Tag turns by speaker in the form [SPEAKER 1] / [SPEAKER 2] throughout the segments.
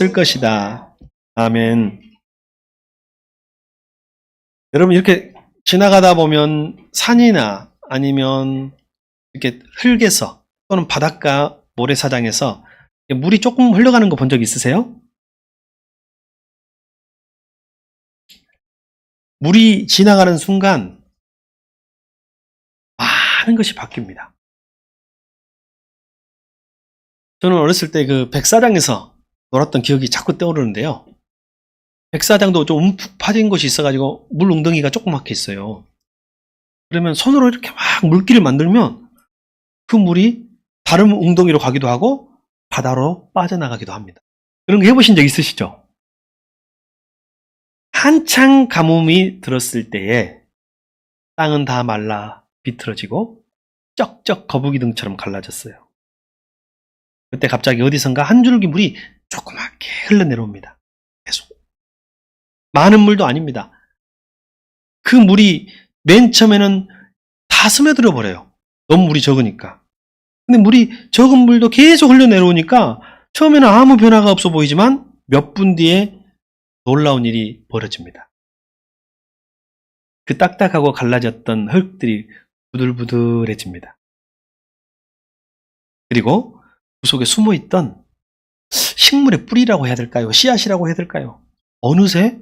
[SPEAKER 1] 쓸 것이다. 아멘. 여러분 이렇게 지나가다 보면 산이나 아니면 이렇게 흙에서 또는 바닷가 모래사장에서 물이 조금 흘러가는 거 본 적 있으세요? 물이 지나가는 순간 많은 것이 바뀝니다. 저는 어렸을 때 그 백사장에서 놀았던 기억이 자꾸 떠오르는데요. 백사장도 좀 움푹 파진 곳이 있어가지고 물 웅덩이가 조그맣게 있어요. 그러면 손으로 이렇게 막 물길을 만들면 그 물이 다른 웅덩이로 가기도 하고 바다로 빠져나가기도 합니다. 그런 거 해보신 적 있으시죠? 한창 가뭄이 들었을 때에 땅은 다 말라 비틀어지고 쩍쩍 거북이 등처럼 갈라졌어요. 그때 갑자기 어디선가 한 줄기 물이 조그맣게 흘러내려옵니다. 계속. 많은 물도 아닙니다. 그 물이 맨 처음에는 다 스며들어 버려요. 너무 물이 적으니까. 근데 물이 적은 물도 계속 흘러내려오니까 처음에는 아무 변화가 없어 보이지만 몇 분 뒤에 놀라운 일이 벌어집니다. 그 딱딱하고 갈라졌던 흙들이 부들부들해집니다. 그리고 그 속에 숨어있던 식물의 뿌리라고 해야 될까요? 씨앗이라고 해야 될까요? 어느새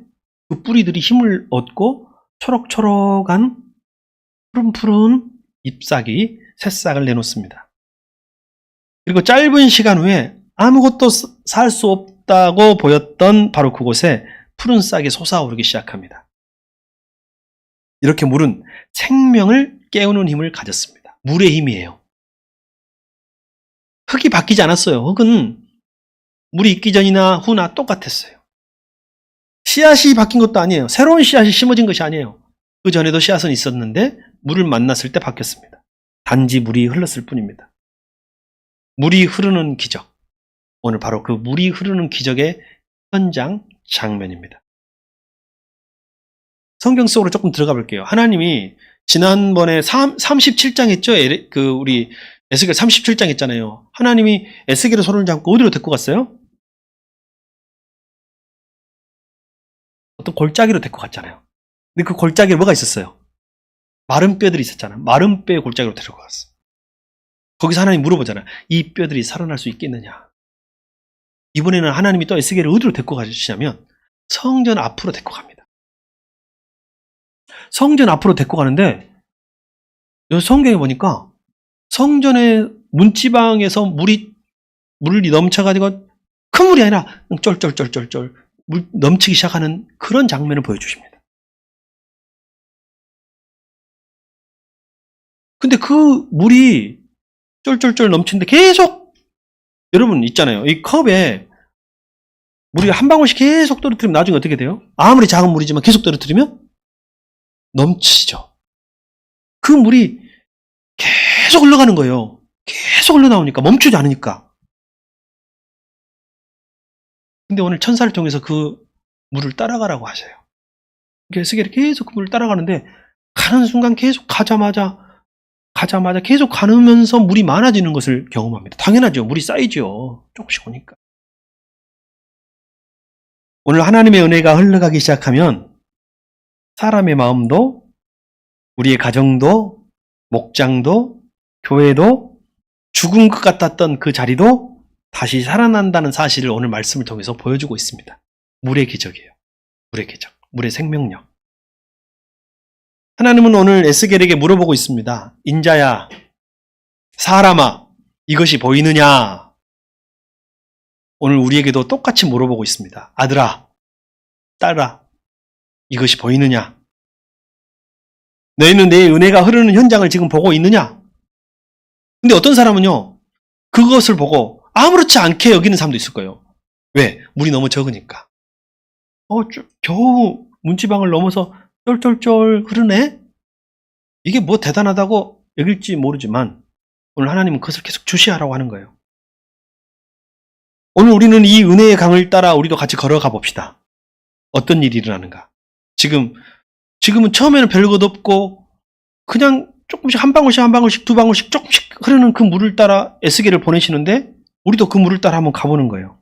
[SPEAKER 1] 그 뿌리들이 힘을 얻고 초록초록한 푸른푸른 잎사귀, 새싹을 내놓습니다. 그리고 짧은 시간 후에 아무것도 살 수 없다고 보였던 바로 그곳에 푸른 싹이 솟아오르기 시작합니다. 이렇게 물은 생명을 깨우는 힘을 가졌습니다. 물의 힘이에요. 흙이 바뀌지 않았어요. 흙은 물이 있기 전이나 후나 똑같았어요. 씨앗이 바뀐 것도 아니에요. 새로운 씨앗이 심어진 것이 아니에요. 그 전에도 씨앗은 있었는데 물을 만났을 때 바뀌었습니다. 단지 물이 흘렀을 뿐입니다. 물이 흐르는 기적. 오늘 바로 그 물이 흐르는 기적의 현장 장면입니다. 성경 속으로 조금 들어가 볼게요. 하나님이 지난번에 37장 했죠? 우리 에스겔 37장 했잖아요. 하나님이 에스겔의 손을 잡고 어디로 데리고 갔어요? 어떤 골짜기로 데리고 갔잖아요. 근데 그 골짜기에 뭐가 있었어요? 마른 뼈들이 있었잖아요. 마른 뼈의 골짜기로 데리고 갔어. 거기서 하나님 물어보잖아요. 이 뼈들이 살아날 수 있겠느냐? 이번에는 하나님이 또 에스겔을 어디로 데리고 가시냐면 성전 앞으로 데리고 갑니다. 성전 앞으로 데리고 가는데 여기 성경에 보니까 성전의 문지방에서 물이 넘쳐가지고 큰 물이 아니라 쫄쫄쫄쫄쫄 물 넘치기 시작하는 그런 장면을 보여주십니다. 근데 그 물이 쫄쫄쫄 넘치는데 계속 여러분 있잖아요. 이 컵에 물이 한 방울씩 계속 떨어뜨리면 나중에 어떻게 돼요? 아무리 작은 물이지만 계속 떨어뜨리면 넘치죠. 그 물이 계속 흘러가는 거예요. 계속 흘러나오니까 멈추지 않으니까. 근데 오늘 천사를 통해서 그 물을 따라가라고 하셔요. 에스겔이 계속 그 물을 따라가는데 가는 순간 계속 가자마자 계속 가면서 물이 많아지는 것을 경험합니다. 당연하죠. 물이 쌓이죠. 조금씩 오니까. 오늘 하나님의 은혜가 흘러가기 시작하면 사람의 마음도 우리의 가정도 목장도 교회도 죽은 것 같았던 그 자리도 다시 살아난다는 사실을 오늘 말씀을 통해서 보여주고 있습니다. 물의 기적이에요. 물의 기적, 물의 생명력. 하나님은 오늘 에스겔에게 물어보고 있습니다. 인자야, 사람아, 이것이 보이느냐? 오늘 우리에게도 똑같이 물어보고 있습니다. 아들아, 딸아, 이것이 보이느냐? 너희는 내 은혜가 흐르는 현장을 지금 보고 있느냐? 근데 어떤 사람은요, 그것을 보고 아무렇지 않게 여기는 사람도 있을 거예요. 왜? 물이 너무 적으니까. 겨우 문지방을 넘어서 쫄쫄쫄 흐르네? 이게 뭐 대단하다고 여길지 모르지만 오늘 하나님은 그것을 계속 주시하라고 하는 거예요. 오늘 우리는 이 은혜의 강을 따라 우리도 같이 걸어가 봅시다. 어떤 일이 일어나는가? 지금은 처음에는 별것 없고 그냥 조금씩 한 방울씩 두 방울씩 조금씩 흐르는 그 물을 따라 에스겔을 보내시는데 우리도 그 물을 따라 한번 가보는 거예요.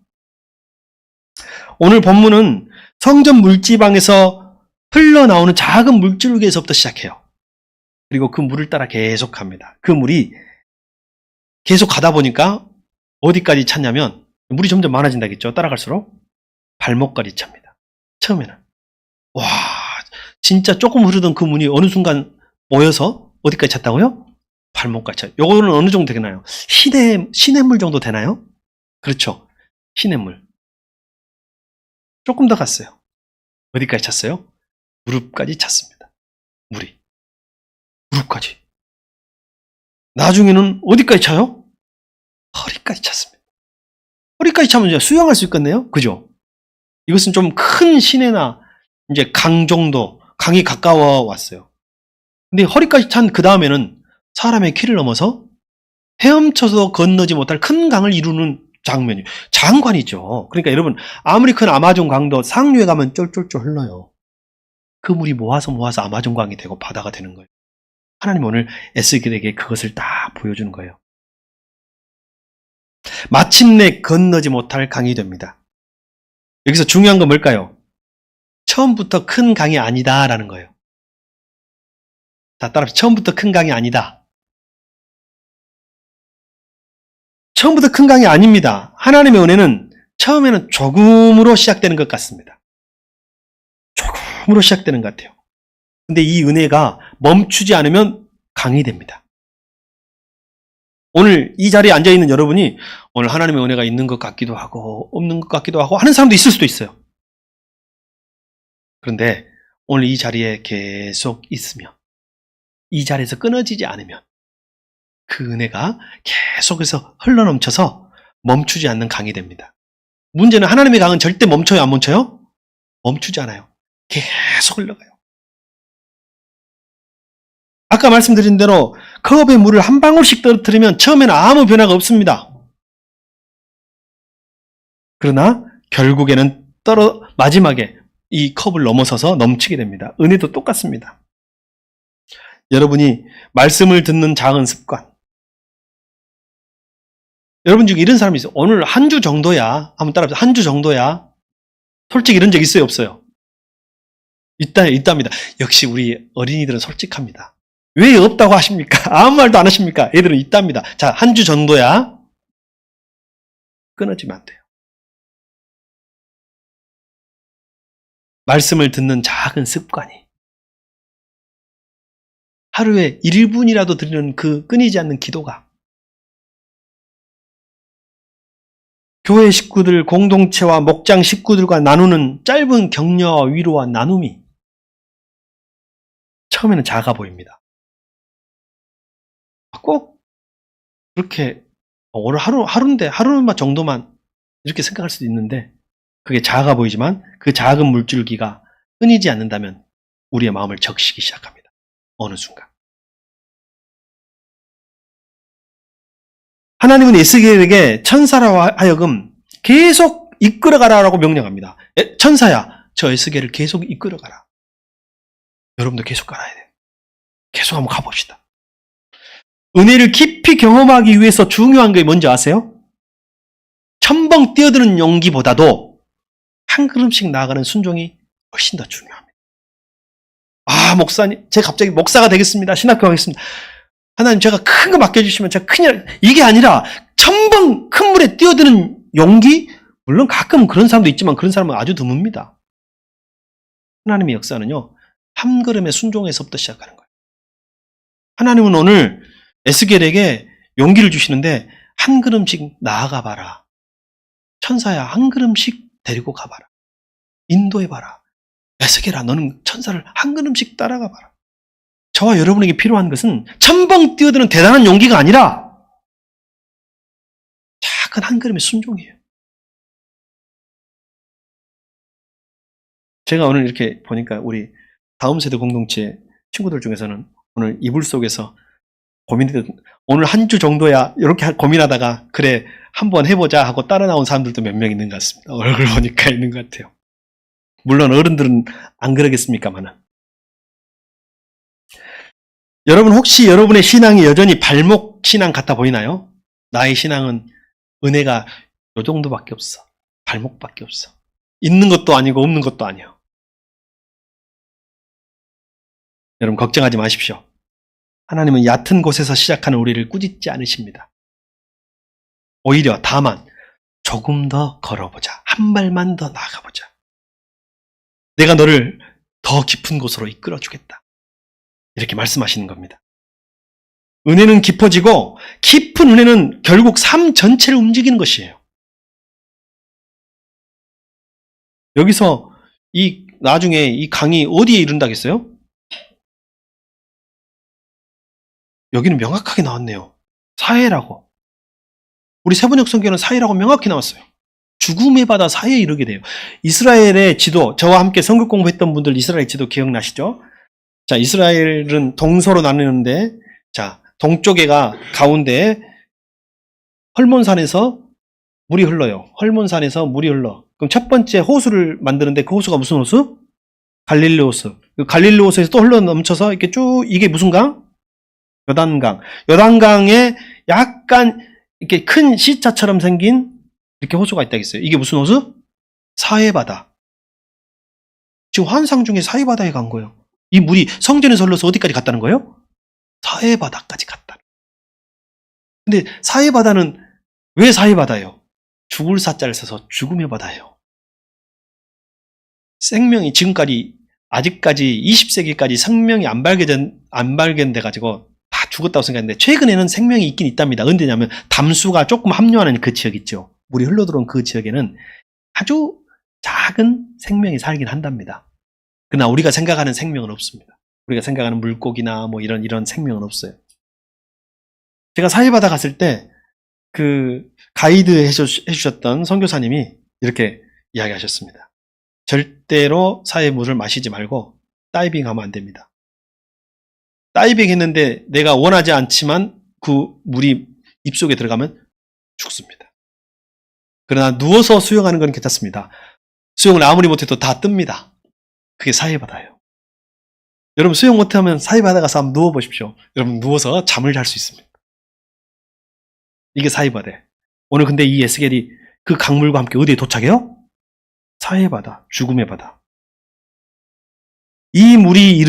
[SPEAKER 1] 오늘 본문은 성전 물지방에서 흘러나오는 작은 물줄기에서부터 시작해요. 그리고 그 물을 따라 계속 갑니다. 그 물이 계속 가다 보니까 어디까지 찼냐면 물이 점점 많아진다겠죠. 따라갈수록 발목까지 찹니다. 처음에는. 와, 진짜 조금 흐르던 그 물이 어느 순간 모여서 어디까지 찼다고요? 발목까지 차요. 요거는 어느 정도 되나요? 시냇물 정도 되나요? 그렇죠. 시냇물. 조금 더 갔어요. 어디까지 찼어요? 무릎까지 찼습니다. 물이. 무릎까지. 나중에는 어디까지 차요? 허리까지 찼습니다. 허리까지 차면 이제 수영할 수 있겠네요? 그죠? 이것은 좀 큰 시내나 이제 강 정도, 강이 가까워 왔어요. 근데 허리까지 찬 그 다음에는 사람의 키를 넘어서 헤엄쳐서 건너지 못할 큰 강을 이루는 장면이, 장관이죠. 그러니까 여러분, 아무리 큰 아마존 강도 상류에 가면 쫄쫄쫄 흘러요. 그 물이 모아서 아마존 강이 되고 바다가 되는 거예요. 하나님 오늘 에스겔에게 그것을 다 보여주는 거예요. 마침내 건너지 못할 강이 됩니다. 여기서 중요한 건 뭘까요? 처음부터 큰 강이 아니다라는 거예요. 자, 따라서 처음부터 큰 강이 아니다. 처음부터 큰 강이 아닙니다. 하나님의 은혜는 처음에는 조금으로 시작되는 것 같습니다. 조금으로 시작되는 것 같아요. 근데 이 은혜가 멈추지 않으면 강이 됩니다. 오늘 이 자리에 앉아있는 여러분이 오늘 하나님의 은혜가 있는 것 같기도 하고 없는 것 같기도 하고 하는 사람도 있을 수도 있어요. 그런데 오늘 이 자리에 계속 있으면, 이 자리에서 끊어지지 않으면 그 은혜가 계속해서 흘러넘쳐서 멈추지 않는 강이 됩니다. 문제는 하나님의 강은 절대 멈춰요, 안 멈춰요? 멈추지 않아요. 계속 흘러가요. 아까 말씀드린 대로 컵에 물을 한 방울씩 떨어뜨리면 처음에는 아무 변화가 없습니다. 그러나 결국에는 마지막에 이 컵을 넘어서서 넘치게 됩니다. 은혜도 똑같습니다. 여러분이 말씀을 듣는 작은 습관. 여러분 중에 이런 사람이 있어요. 오늘 한 주 정도야. 한번 따라해보세요. 한 주 정도야. 솔직히 이런 적 있어요, 없어요? 있답니다. 역시 우리 어린이들은 솔직합니다. 왜 없다고 하십니까? 아무 말도 안 하십니까? 애들은 있답니다. 자, 한 주 정도야. 끊어지면 안 돼요. 말씀을 듣는 작은 습관이 하루에 1분이라도 드리는 그 끊이지 않는 기도가 교회 식구들, 공동체와 목장 식구들과 나누는 짧은 격려와 위로와 나눔이 처음에는 작아 보입니다. 꼭 그렇게 오늘 하루인데 하루만 정도만 이렇게 생각할 수도 있는데 그게 작아 보이지만 그 작은 물줄기가 끊이지 않는다면 우리의 마음을 적시기 시작합니다. 어느 순간. 하나님은 에스겔에게 천사라 하여금 계속 이끌어가라라고 명령합니다. 천사야, 저 에스겔을 계속 이끌어가라. 여러분도 계속 가야 돼요. 계속 한번 가봅시다. 은혜를 깊이 경험하기 위해서 중요한 게 뭔지 아세요? 첨벙 뛰어드는 용기보다도 한 걸음씩 나아가는 순종이 훨씬 더 중요합니다. 아, 목사님, 제가 갑자기 목사가 되겠습니다. 신학교 가겠습니다. 하나님, 제가 큰 거 맡겨주시면 제가 큰일, 이게 아니라 첨벙 큰 물에 뛰어드는 용기? 물론 가끔 그런 사람도 있지만 그런 사람은 아주 드뭅니다. 하나님의 역사는요, 한 걸음의 순종에서부터 시작하는 거예요. 하나님은 오늘 에스겔에게 용기를 주시는데 한 걸음씩 나아가 봐라. 천사야, 한 걸음씩 데리고 가봐라. 인도해봐라. 에스겔아, 너는 천사를 한 걸음씩 따라가 봐라. 저와 여러분에게 필요한 것은 첨벙 뛰어드는 대단한 용기가 아니라 작은 한 걸음의 순종이에요. 제가 오늘 이렇게 보니까 우리 다음 세대 공동체 친구들 중에서는 오늘 이불 속에서 고민했던, 오늘 한 주 정도야 이렇게 고민하다가 그래 한번 해보자 하고 따라 나온 사람들도 몇 명 있는 것 같습니다. 얼굴 보니까 있는 것 같아요. 물론 어른들은 안 그러겠습니까만은. 여러분 혹시 여러분의 신앙이 여전히 발목 신앙 같아 보이나요? 나의 신앙은 은혜가 요 정도밖에 없어. 발목밖에 없어. 있는 것도 아니고 없는 것도 아니에요. 여러분 걱정하지 마십시오. 하나님은 얕은 곳에서 시작하는 우리를 꾸짖지 않으십니다. 오히려 다만 조금 더 걸어보자. 한 발만 더 나가보자. 내가 너를 더 깊은 곳으로 이끌어주겠다. 이렇게 말씀하시는 겁니다. 은혜는 깊어지고 깊은 은혜는 결국 삶 전체를 움직이는 것이에요. 여기서 나중에 이 강이 어디에 이른다겠어요? 여기는 명확하게 나왔네요. 사해라고. 우리 세번역 성경은 사해라고 명확히 나왔어요. 죽음의 바다 사해에 이르게 돼요. 이스라엘의 지도, 저와 함께 성경 공부했던 분들 이스라엘 지도 기억나시죠? 자, 이스라엘은 동서로 나뉘는데, 자, 동쪽에가 가운데 헐몬산에서 물이 흘러요. 헐몬산에서 물이 흘러. 그럼 첫 번째 호수를 만드는데 그 호수가 무슨 호수? 갈릴리 호수. 그 갈릴리 호수에서 또 흘러 넘쳐서 이렇게 쭉, 이게 무슨 강? 요단강. 요단강에 약간 이렇게 큰 C자처럼 생긴 이렇게 호수가 있다겠어요. 이게 무슨 호수? 사해바다. 지금 환상 중에 사해바다에 간 거예요. 이 물이 성전에서 흘러서 어디까지 갔다는 거예요? 사해바다까지 갔다. 근데 사해바다는 왜 사해바다예요? 죽을 사자를 써서 죽음의 바다예요. 생명이 지금까지 아직까지 20세기까지 생명이 안 발견돼 가지고 다 죽었다고 생각했는데 최근에는 생명이 있긴 있답니다. 언제냐면 담수가 조금 합류하는 그 지역 있죠. 물이 흘러들어온 그 지역에는 아주 작은 생명이 살긴 한답니다. 그러나 우리가 생각하는 생명은 없습니다. 우리가 생각하는 물고기나 뭐 이런 생명은 없어요. 제가 사해바다 갔을 때 그 가이드 해주셨던 선교사님이 이렇게 이야기하셨습니다. 절대로 사해 물을 마시지 말고 다이빙하면 안 됩니다. 다이빙 했는데 내가 원하지 않지만 그 물이 입속에 들어가면 죽습니다. 그러나 누워서 수영하는 건 괜찮습니다. 수영을 아무리 못해도 다 뜹니다. 그게 사해바다예요. 여러분 수영 못하면 사해바다 가서 한번 누워보십시오. 여러분 누워서 잠을 잘 수 있습니다. 이게 사해바다예요. 오늘 근데 이 에스겔이 그 강물과 함께 어디에 도착해요? 사해바다, 죽음의 바다. 이 물이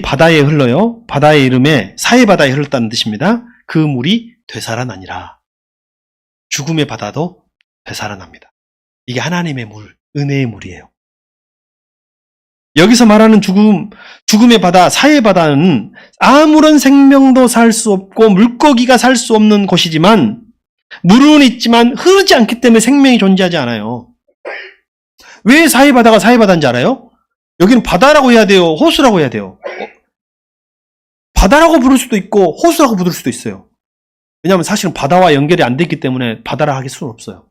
[SPEAKER 1] 바다에 흘러요. 바다의 이름에 사해바다에 흘렀다는 뜻입니다. 그 물이 되살아나니라. 죽음의 바다도 되살아납니다. 이게 하나님의 물, 은혜의 물이에요. 여기서 말하는 죽음의 바다, 사해바다는 아무런 생명도 살 수 없고 물고기가 살 수 없는 곳이지만 물은 있지만 흐르지 않기 때문에 생명이 존재하지 않아요. 왜 사해바다가 사해바다인지 알아요? 여기는 바다라고 해야 돼요? 호수라고 해야 돼요? 바다라고 부를 수도 있고 호수라고 부를 수도 있어요. 왜냐하면 사실은 바다와 연결이 안 됐기 때문에 바다라 하기 수는 없어요.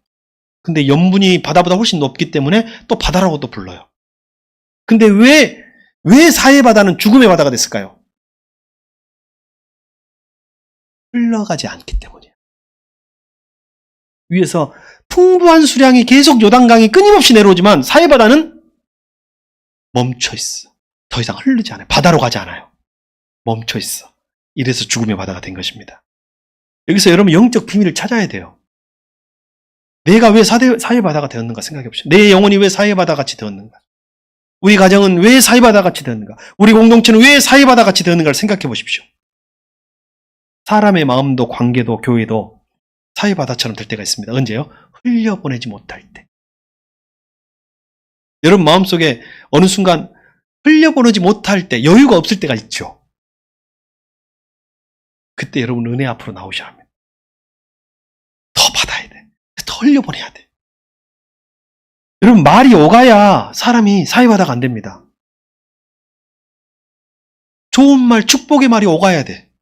[SPEAKER 1] 근데 염분이 바다보다 훨씬 높기 때문에 또 바다라고 또 불러요. 근데 왜 사해바다는 죽음의 바다가 됐을까요? 흘러가지 않기 때문이에요. 위에서 풍부한 수량이 계속 요단강이 끊임없이 내려오지만 사해바다는 멈춰 있어. 더 이상 흐르지 않아요. 바다로 가지 않아요. 멈춰 있어. 이래서 죽음의 바다가 된 것입니다. 여기서 여러분 영적 비밀을 찾아야 돼요. 내가 왜 사해바다가 되었는가 생각해 보십시오. 내 영혼이 왜 사해바다 같이 되었는가? 우리 가정은 왜 사해바다 같이 되었는가? 우리 공동체는 왜 사해바다 같이 되었는가를 생각해 보십시오. 사람의 마음도 관계도 교회도 사해바다처럼 될 때가 있습니다. 언제요? 흘려보내지 못할 때. 여러분 마음속에 어느 순간 흘려보내지 못할 때, 여유가 없을 때가 있죠. 그때 여러분 은혜 앞으로 나오셔야 합니다. 더 받아야 돼. 더 흘려보내야 돼. 여러분 말이 오가야 사람이 사해바다가 안 됩니다. 좋은 말, 축복의 말이 오가야 돼.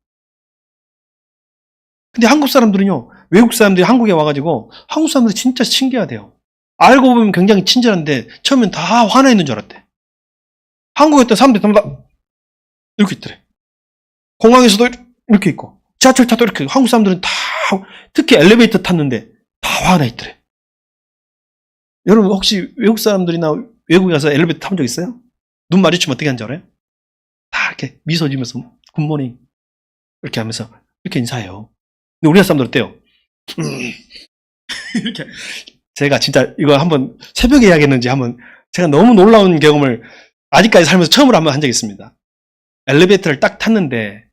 [SPEAKER 1] 근데 한국 사람들은요, 외국 사람들이 한국에 와가지고 한국 사람들이 진짜 신기하대요. 알고 보면 굉장히 친절한데 처음엔 다 화나 있는 줄 알았대. 한국에 있던 사람들이 전부 다 이렇게 있더래. 공항에서도 이렇게 있고 지하철 타도 이렇게. 한국 사람들은 다, 특히 엘리베이터 탔는데 다 화나 있더래. 여러분 혹시 외국 사람들이나 외국에 가서 엘리베이터 타본 적 있어요? 눈 마주치면 어떻게 하는지 알아요? 다 이렇게 미소 지면서 굿모닝 이렇게 하면서 이렇게 인사해요. 근데 우리나라 사람들 어때요? 이렇게 제가 진짜 이거 한번 새벽에 이야기했는지 한번 제가 너무 놀라운 경험을 아직까지 살면서 처음으로 한번 한 적이 있습니다. 엘리베이터를 딱 탔는데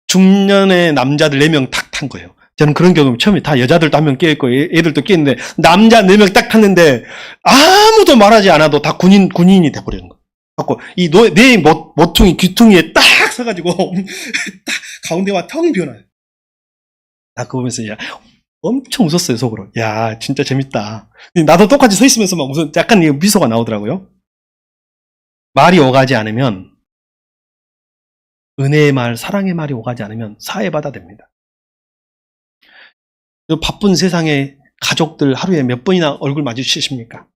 [SPEAKER 1] 중년의 남자들 4명 탁 탄 거예요. 저는 그런 경험이 처음에 다 여자들도 한 명 깨있고 애들도 깨있는데 남자 4명 딱 탔는데 아무도 말하지 않아도 다 군인이 돼버리는 거예요. 갖고 내 모퉁이 귀퉁이에 딱 서가지고 딱 가운데와 텅 비어나요. 나 그거 보면서 야 엄청 웃었어요 속으로. 야 진짜 재밌다. 나도 똑같이 서 있으면서 막 무슨 약간 미소가 나오더라고요. 말이 오가지 않으면 은혜의 말, 사랑의 말이 오가지 않으면 사해바다 됩니다. 바쁜 세상에 가족들 하루에 몇 번이나 얼굴 마주치십니까?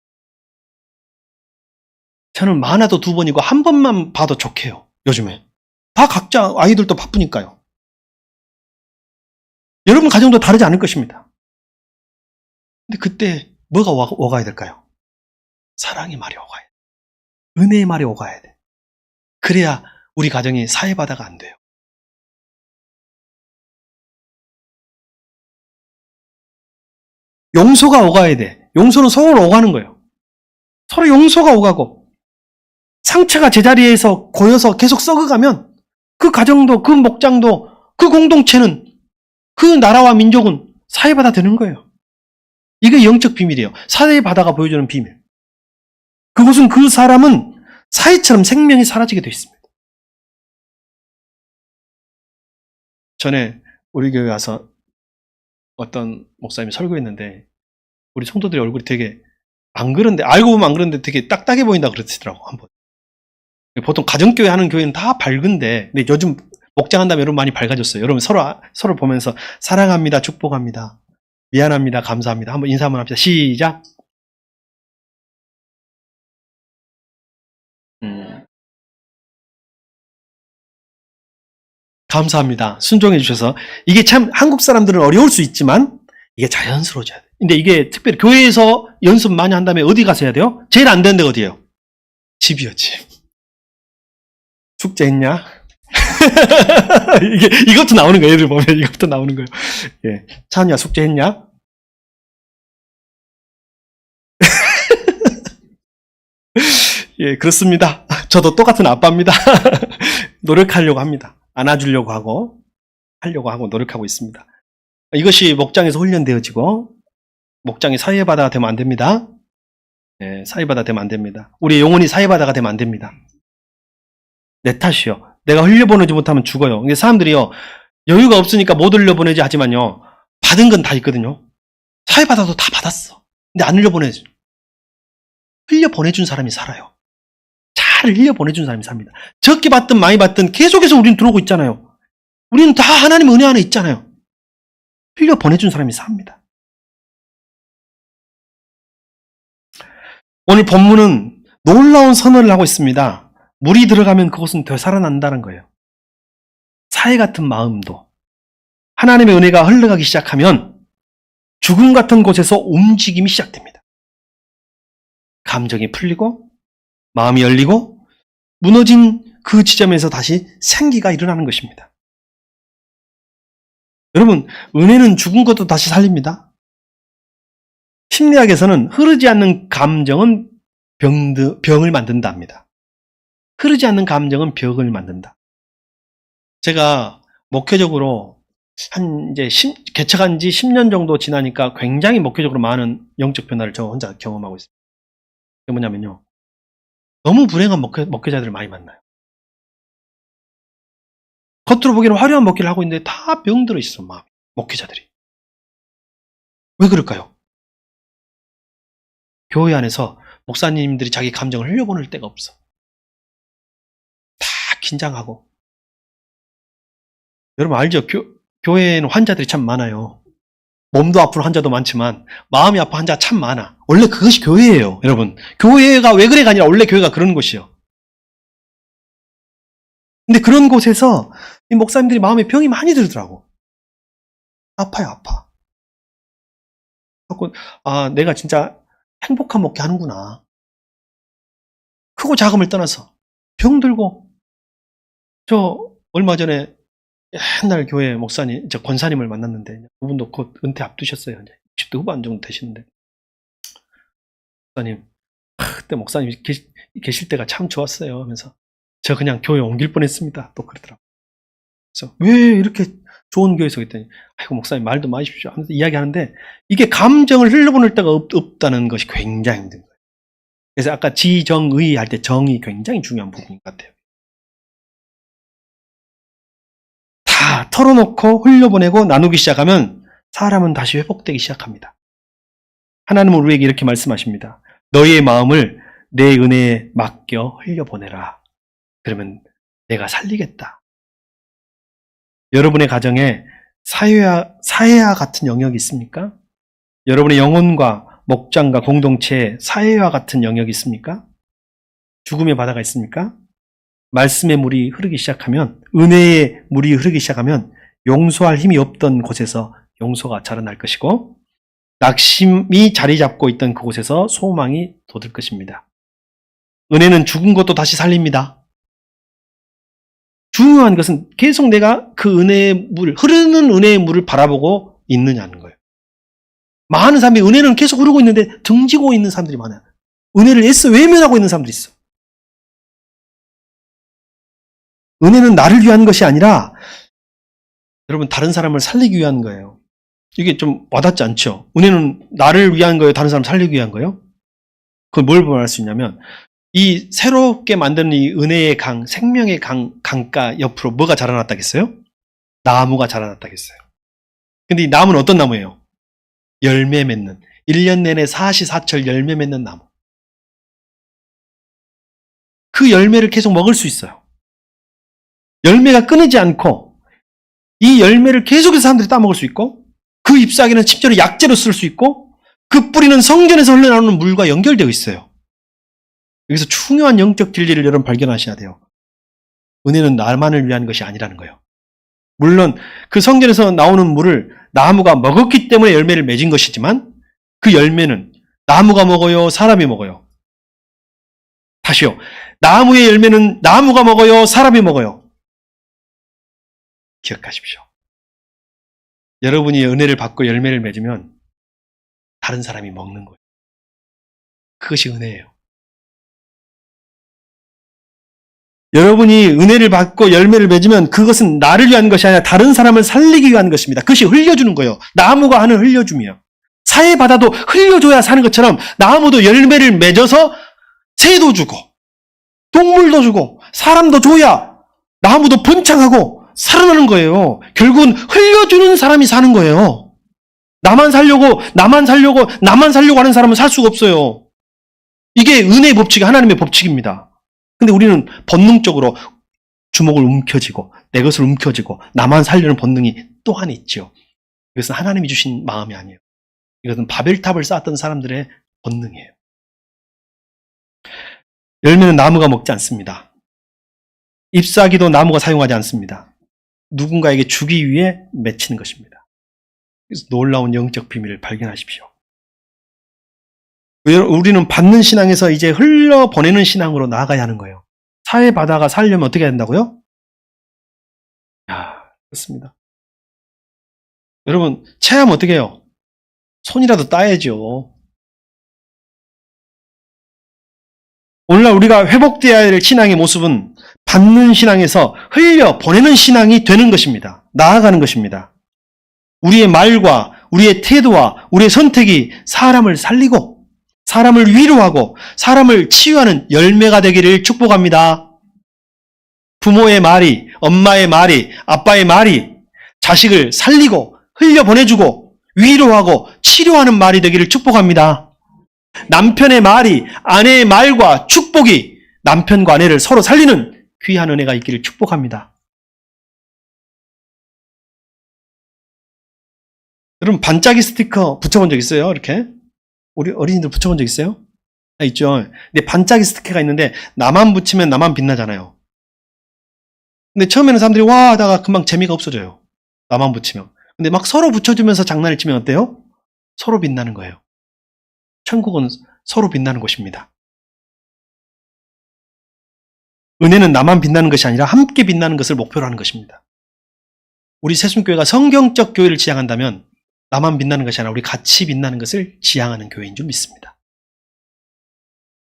[SPEAKER 1] 저는 많아도 2번이고 1번만 봐도 좋게요. 요즘에 다 각자 아이들도 바쁘니까요. 여러분 가정도 다르지 않을 것입니다. 근데 그때 뭐가 오가야 될까요? 사랑의 말이 오가야 돼. 은혜의 말이 오가야 돼. 그래야 우리 가정이 사해바다가 안 돼요. 용서가 오가야 돼. 용서는 서로 오가는 거예요. 서로 용서가 오가고 상처가 제자리에서 고여서 계속 썩어가면 그 가정도 그 목장도 그 공동체는 그 나라와 민족은 사해바다 되는 거예요. 이게 영적 비밀이에요. 사해바다가 보여주는 비밀. 그것은 그 사람은 사해처럼 생명이 사라지게 되어 있습니다. 전에 우리 교회 와서 어떤 목사님이 설교했는데 우리 성도들의 얼굴이 되게 안 그런데 알고 보면 안 그런데 되게 딱딱해 보인다 그러시더라고. 한번 보통 가정교회 하는 교회는 다 밝은데 근데 요즘 목장한다면 여러분 많이 밝아졌어요. 여러분 서로 보면서 사랑합니다, 축복합니다, 미안합니다, 감사합니다. 한번 인사 한번 합시다. 시작. 감사합니다. 순종해 주셔서. 이게 참 한국 사람들은 어려울 수 있지만 이게 자연스러워져야 돼요. 근데 이게 특별히 교회에서 연습 많이 한 다음에 어디 가서 해야 돼요? 제일 안 되는 데가 어디예요? 집이요, 집. 숙제했냐? 이것도 나오는 거예요. 예를 보면 이것도 나오는 거예요. 예. 찬이야, 숙제했냐? 예, 그렇습니다. 저도 똑같은 아빠입니다. 노력하려고 합니다. 안아주려고 하고, 하려고 하고 노력하고 있습니다. 이것이 목장에서 훈련되어지고, 목장이 사해바다가 되면 안 됩니다. 예, 사해바다 되면 안 됩니다. 우리 영혼이 사해바다가 되면 안 됩니다. 내 탓이요. 내가 흘려보내지 못하면 죽어요. 근데 사람들이요, 여유가 없으니까 못 흘려보내지 하지만요, 받은 건 다 있거든요. 사해바다도 다 받았어. 근데 안 흘려보내죠. 흘려보내준 사람이 살아요. 잘 흘려보내준 사람이 삽니다. 적게 받든 많이 받든 계속해서 우리는 들어오고 있잖아요. 우리는 다 하나님 은혜 안에 있잖아요. 흘려보내준 사람이 삽니다. 오늘 본문은 놀라운 선언을 하고 있습니다. 물이 들어가면 그곳은 되살아난다는 거예요. 사해 같은 마음도 하나님의 은혜가 흘러가기 시작하면 죽음 같은 곳에서 움직임이 시작됩니다. 감정이 풀리고 마음이 열리고 무너진 그 지점에서 다시 생기가 일어나는 것입니다. 여러분, 은혜는 죽은 것도 다시 살립니다. 심리학에서는 흐르지 않는 감정은 병을 만든다 합니다. 흐르지 않는 감정은 벽을 만든다. 제가 목회적으로 개척한 지 10년 정도 지나니까 굉장히 목회적으로 많은 영적 변화를 저 혼자 경험하고 있습니다. 그게 뭐냐면요, 너무 불행한 목회자들을 많이 만나요. 겉으로 보기에는 화려한 목회를 하고 있는데 다 병들어 있어, 목회자들이. 왜 그럴까요? 교회 안에서 목사님들이 자기 감정을 흘려보낼 데가 없어. 다 긴장하고. 여러분 알죠? 교회에는 환자들이 참 많아요. 몸도 아픈 환자도 많지만 마음이 아픈 환자가 참 많아. 원래 그것이 교회예요, 여러분. 교회가 왜 그래가 아니라 원래 교회가 그런 곳이에요. 근데 그런 곳에서 이 목사님들이 마음에 병이 많이 들더라고. 아파요, 아파. 내가 진짜 행복한 목회 하는구나. 크고 작음을 떠나서 병들고. 저 얼마 전에 옛날 교회 목사님, 권사님을 만났는데 그분도 곧 은퇴 앞두셨어요. 이제 60대 후반 정도 되시는데 목사님, 그때 목사님 계실 때가 참 좋았어요 하면서 저 그냥 교회 옮길 뻔했습니다. 또 그러더라고요. 그래서 왜 이렇게 좋은 교회 속에 아이고 목사님 말도 마십시오 하면서 이야기하는데 이게 감정을 흘려보낼 데가 없다는 것이 굉장히 힘든 거예요. 그래서 아까 지정의 할 때 정이 굉장히 중요한 부분인 것 같아요. 다 털어놓고 흘려보내고 나누기 시작하면 사람은 다시 회복되기 시작합니다. 하나님은 우리에게 이렇게 말씀하십니다. 너희의 마음을 내 은혜에 맡겨 흘려보내라. 그러면 내가 살리겠다. 여러분의 가정에 사회와 같은 영역이 있습니까? 여러분의 영혼과 목장과 공동체에 사회와 같은 영역이 있습니까? 죽음의 바다가 있습니까? 말씀의 물이 흐르기 시작하면, 은혜의 물이 흐르기 시작하면 용서할 힘이 없던 곳에서 용서가 자라날 것이고 낙심이 자리 잡고 있던 그곳에서 소망이 돋을 것입니다. 은혜는 죽은 것도 다시 살립니다. 중요한 것은 계속 내가 그 은혜의 물, 흐르는 은혜의 물을 바라보고 있느냐는 거예요. 많은 사람이 은혜는 계속 흐르고 있는데 등지고 있는 사람들이 많아요. 은혜를 애써 외면하고 있는 사람들이 있어. 은혜는 나를 위한 것이 아니라 여러분 다른 사람을 살리기 위한 거예요. 이게 좀 와닿지 않죠? 은혜는 나를 위한 거예요? 다른 사람을 살리기 위한 거예요? 그걸 뭘 말할 수 있냐면 이 새롭게 만든 이 은혜의 강, 생명의 강가 옆으로 뭐가 자라났다겠어요? 나무가 자라났다겠어요. 근데 이 나무는 어떤 나무예요? 열매 맺는, 1년 내내 사시사철 열매 맺는 나무. 그 열매를 계속 먹을 수 있어요. 열매가 끊이지 않고 이 열매를 계속해서 사람들이 따먹을 수 있고 그 잎사귀는 심지어 약재로 쓸 수 있고 그 뿌리는 성전에서 흘러나오는 물과 연결되어 있어요. 여기서 중요한 영적 진리를 여러분 발견하셔야 돼요. 은혜는 나만을 위한 것이 아니라는 거예요. 물론 그 성전에서 나오는 물을 나무가 먹었기 때문에 열매를 맺은 것이지만 그 열매는 나무가 먹어요? 사람이 먹어요? 다시요. 나무의 열매는 나무가 먹어요? 사람이 먹어요? 기억하십시오. 여러분이 은혜를 받고 열매를 맺으면 다른 사람이 먹는 거예요. 그것이 은혜예요. 여러분이 은혜를 받고 열매를 맺으면 그것은 나를 위한 것이 아니라 다른 사람을 살리기 위한 것입니다. 그것이 흘려주는 거예요. 나무가 하는 흘려줌이에요. 사회바다도 흘려줘야 사는 것처럼 나무도 열매를 맺어서 새도 주고 동물도 주고 사람도 줘야 나무도 번창하고 살아나는 거예요. 결국은 흘려주는 사람이 사는 거예요. 나만 살려고 하는 사람은 살 수가 없어요. 이게 은혜의 법칙이 하나님의 법칙입니다. 근데 우리는 본능적으로 주먹을 움켜쥐고 내 것을 움켜쥐고 나만 살려는 본능이 또한 있죠. 이것은 하나님이 주신 마음이 아니에요. 이것은 바벨탑을 쌓았던 사람들의 본능이에요. 열매는 나무가 먹지 않습니다. 잎사귀도 나무가 사용하지 않습니다. 누군가에게 주기 위해 맺히는 것입니다. 그래서 놀라운 영적 비밀을 발견하십시오. 우리는 받는 신앙에서 이제 흘러보내는 신앙으로 나아가야 하는 거예요. 사회 바다가 살려면 어떻게 해야 된다고요? 그렇습니다. 여러분, 체하면 어떻게 해요? 손이라도 따야죠. 오늘날 우리가 회복되어야 할 신앙의 모습은 받는 신앙에서 흘려보내는 신앙이 되는 것입니다. 나아가는 것입니다. 우리의 말과 우리의 태도와 우리의 선택이 사람을 살리고 사람을 위로하고 사람을 치유하는 열매가 되기를 축복합니다. 부모의 말이, 엄마의 말이, 아빠의 말이 자식을 살리고 흘려보내주고 위로하고 치료하는 말이 되기를 축복합니다. 남편의 말이, 아내의 말과 축복이 남편과 아내를 서로 살리는 귀한 은혜가 있기를 축복합니다. 여러분 반짝이 스티커 붙여본 적 있어요? 이렇게? 우리 어린이들 붙여본 적 있어요? 있죠. 근데 반짝이 스티커가 있는데 나만 붙이면 나만 빛나잖아요. 근데 처음에는 사람들이 와 하다가 금방 재미가 없어져요. 나만 붙이면. 근데 막 서로 붙여주면서 장난을 치면 어때요? 서로 빛나는 거예요. 천국은 서로 빛나는 곳입니다. 은혜는 나만 빛나는 것이 아니라 함께 빛나는 것을 목표로 하는 것입니다. 우리 새순교회가 성경적 교회를 지향한다면 나만 빛나는 것이 아니라 우리 같이 빛나는 것을 지향하는 교회인 줄 믿습니다.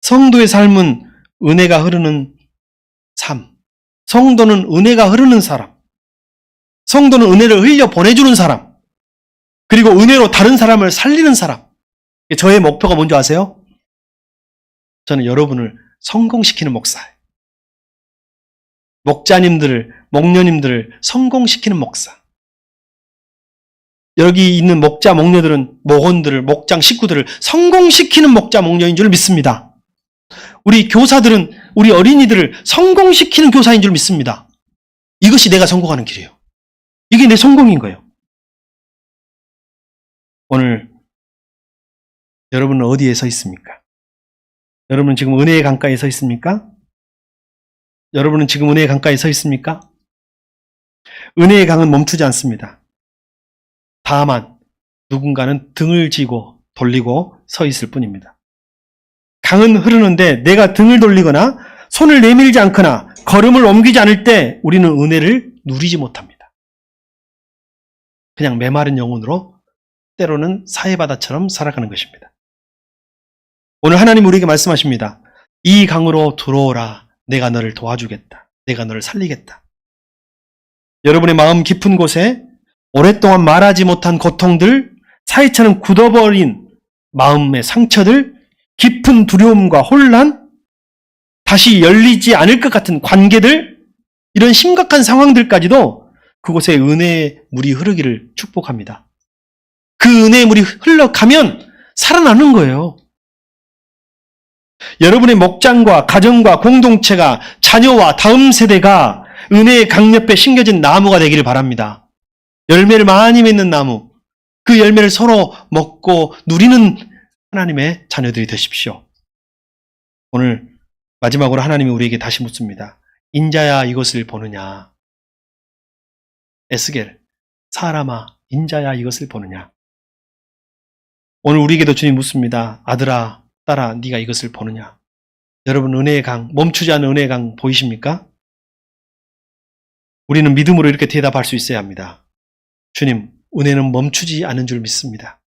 [SPEAKER 1] 성도의 삶은 은혜가 흐르는 삶. 성도는 은혜가 흐르는 사람. 성도는 은혜를 흘려 보내주는 사람. 그리고 은혜로 다른 사람을 살리는 사람. 저의 목표가 뭔지 아세요? 저는 여러분을 성공시키는 목사예요. 목자님들을, 목녀님들을 성공시키는 목사. 여기 있는 목자, 목녀들은 목원들을, 목장 식구들을 성공시키는 목자, 목녀인 줄 믿습니다. 우리 교사들은 우리 어린이들을 성공시키는 교사인 줄 믿습니다. 이것이 내가 성공하는 길이에요. 이게 내 성공인 거예요. 오늘 여러분은 어디에 서 있습니까? 여러분은 지금 은혜의 강가에 서 있습니까? 여러분은 지금 은혜의 강가에 서 있습니까? 은혜의 강은 멈추지 않습니다. 다만 누군가는 등을 쥐고 돌리고 서 있을 뿐입니다. 강은 흐르는데 내가 등을 돌리거나 손을 내밀지 않거나 걸음을 옮기지 않을 때 우리는 은혜를 누리지 못합니다. 그냥 메마른 영혼으로 때로는 사해바다처럼 살아가는 것입니다. 오늘 하나님 우리에게 말씀하십니다. 이 강으로 들어오라. 내가 너를 도와주겠다. 내가 너를 살리겠다. 여러분의 마음 깊은 곳에 오랫동안 말하지 못한 고통들, 사이처럼 굳어버린 마음의 상처들, 깊은 두려움과 혼란, 다시 열리지 않을 것 같은 관계들, 이런 심각한 상황들까지도 그곳에 은혜의 물이 흐르기를 축복합니다. 그 은혜의 물이 흘러가면 살아나는 거예요. 여러분의 목장과 가정과 공동체가, 자녀와 다음 세대가 은혜의 강 옆에 심겨진 나무가 되기를 바랍니다. 열매를 많이 맺는 나무, 그 열매를 서로 먹고 누리는 하나님의 자녀들이 되십시오. 오늘 마지막으로 하나님이 우리에게 다시 묻습니다. 인자야 이것을 보느냐? 에스겔, 사람아 인자야 이것을 보느냐? 오늘 우리에게도 주님 묻습니다. 아들아, 딸아, 네가 이것을 보느냐? 여러분 은혜의 강, 멈추지 않는 은혜의 강 보이십니까? 우리는 믿음으로 이렇게 대답할 수 있어야 합니다. 주님, 은혜는 멈추지 않은 줄 믿습니다.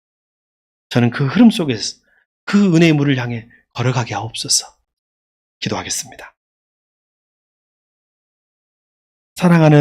[SPEAKER 1] 저는 그 흐름 속에서 그 은혜의 물을 향해 걸어가게 하옵소서. 기도하겠습니다. 사랑하는